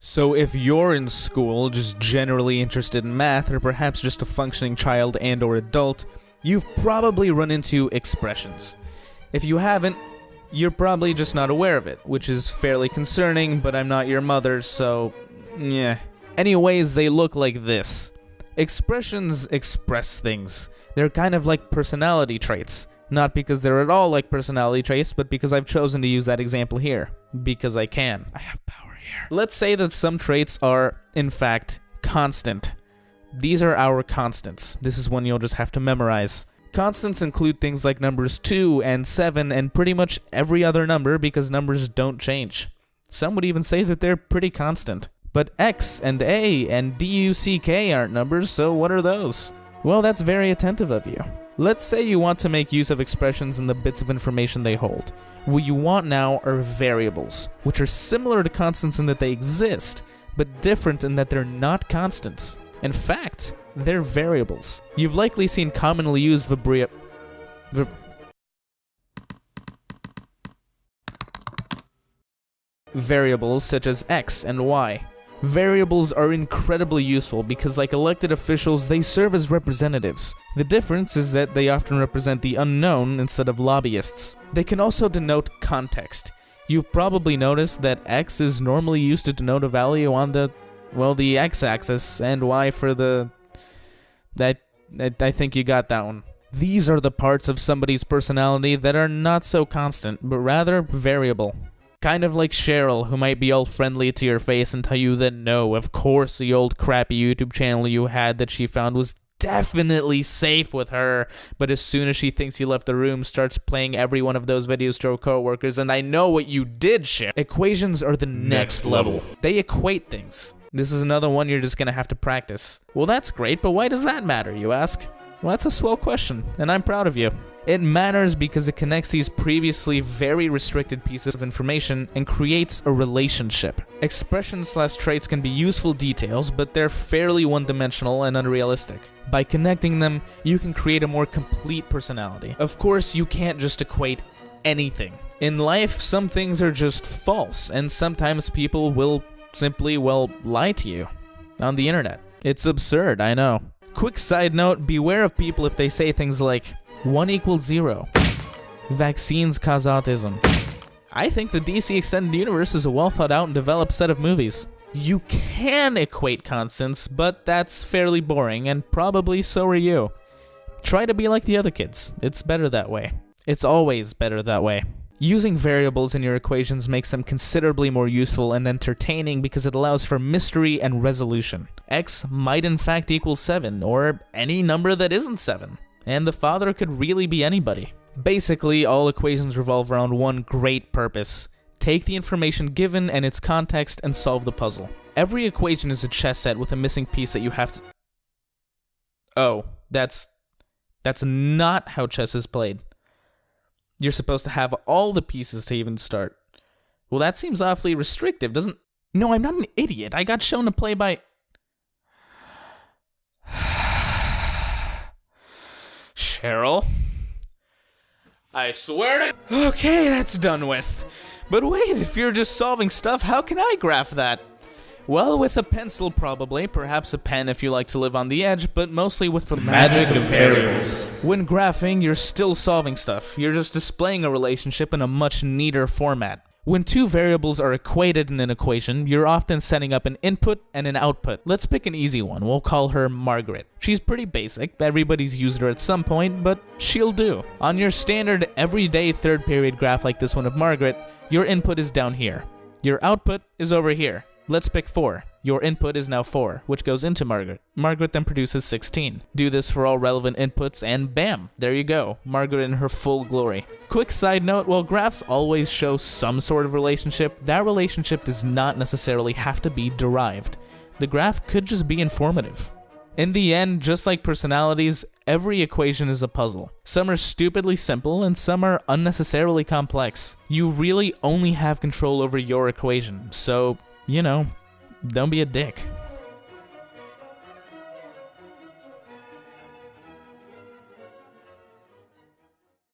So if you're in school, just generally interested in math, or perhaps just a functioning child and/or adult, you've probably run into expressions. If you haven't, you're probably just not aware of it, which is fairly concerning, but I'm not your mother, so yeah. Anyways, they look like this. Expressions express things. They're kind of like personality traits. Not because they're at all like personality traits, but because I've chosen to use that example here. Because I can. I have power here. Let's say that some traits are, in fact, constant. These are our constants. This is one you'll just have to memorize. Constants include things like numbers 2 and 7 and pretty much every other number because numbers don't change. Some would even say that they're pretty constant. But X and A and DUCK aren't numbers, so what are those? Well, that's very attentive of you. Let's say you want to make use of expressions and the bits of information they hold. What you want now are variables, which are similar to constants in that they exist, but different in that they're not constants. In fact, they're variables. You've likely seen commonly used variables such as X and Y. Variables are incredibly useful because, like elected officials, they serve as representatives. The difference is that they often represent the unknown instead of lobbyists. They can also denote context. You've probably noticed that X is normally used to denote a value on the x-axis, and Y for the... I think you got that one. These are the parts of somebody's personality that are not so constant, but rather variable. Kind of like Cheryl, who might be all friendly to your face and tell you that no, of course the old crappy YouTube channel you had that she found was definitely safe with her, but as soon as she thinks you left the room, starts playing every one of those videos to her coworkers, and I know what you did, Cheryl. Equations are the next level. They equate things. This is another one you're just gonna have to practice. Well, that's great, but why does that matter, you ask? Well, that's a swell question, and I'm proud of you. It matters because it connects these previously very restricted pieces of information and creates a relationship. Expressions/traits can be useful details, but they're fairly one-dimensional and unrealistic. By connecting them, you can create a more complete personality. Of course, you can't just equate anything. In life, some things are just false, and sometimes people will simply, lie to you on the internet. It's absurd, I know. Quick side note, beware of people if they say things like, 1 equals 0. Vaccines cause autism. I think the DC Extended Universe is a well thought out and developed set of movies. You can equate constants, but that's fairly boring, and probably so are you. Try to be like the other kids. It's better that way. It's always better that way. Using variables in your equations makes them considerably more useful and entertaining because it allows for mystery and resolution. X might in fact equal 7, or any number that isn't 7. And the father could really be anybody. Basically, all equations revolve around one great purpose. Take the information given and its context and solve the puzzle. Every equation is a chess set with a missing piece that you have to... Oh, that's not how chess is played. You're supposed to have all the pieces to even start. Well, that seems awfully restrictive, doesn't... No, I'm not an idiot. I got shown to play by... Cheryl? I swear to... Okay, that's done with. But wait, if you're just solving stuff, how can I graph that? Well, with a pencil probably, perhaps a pen if you like to live on the edge, but mostly with the magic of variables. When graphing, you're still solving stuff. You're just displaying a relationship in a much neater format. When two variables are equated in an equation, you're often setting up an input and an output. Let's pick an easy one. We'll call her Margaret. She's pretty basic. Everybody's used her at some point, but she'll do. On your standard everyday third period graph like this one of Margaret, your input is down here. Your output is over here. Let's pick 4. Your input is now 4, which goes into Margaret. Margaret then produces 16. Do this for all relevant inputs, and bam, there you go, Margaret in her full glory. Quick side note, while graphs always show some sort of relationship, that relationship does not necessarily have to be derived. The graph could just be informative. In the end, just like personalities, every equation is a puzzle. Some are stupidly simple, and some are unnecessarily complex. You really only have control over your equation, so... you know, don't be a dick.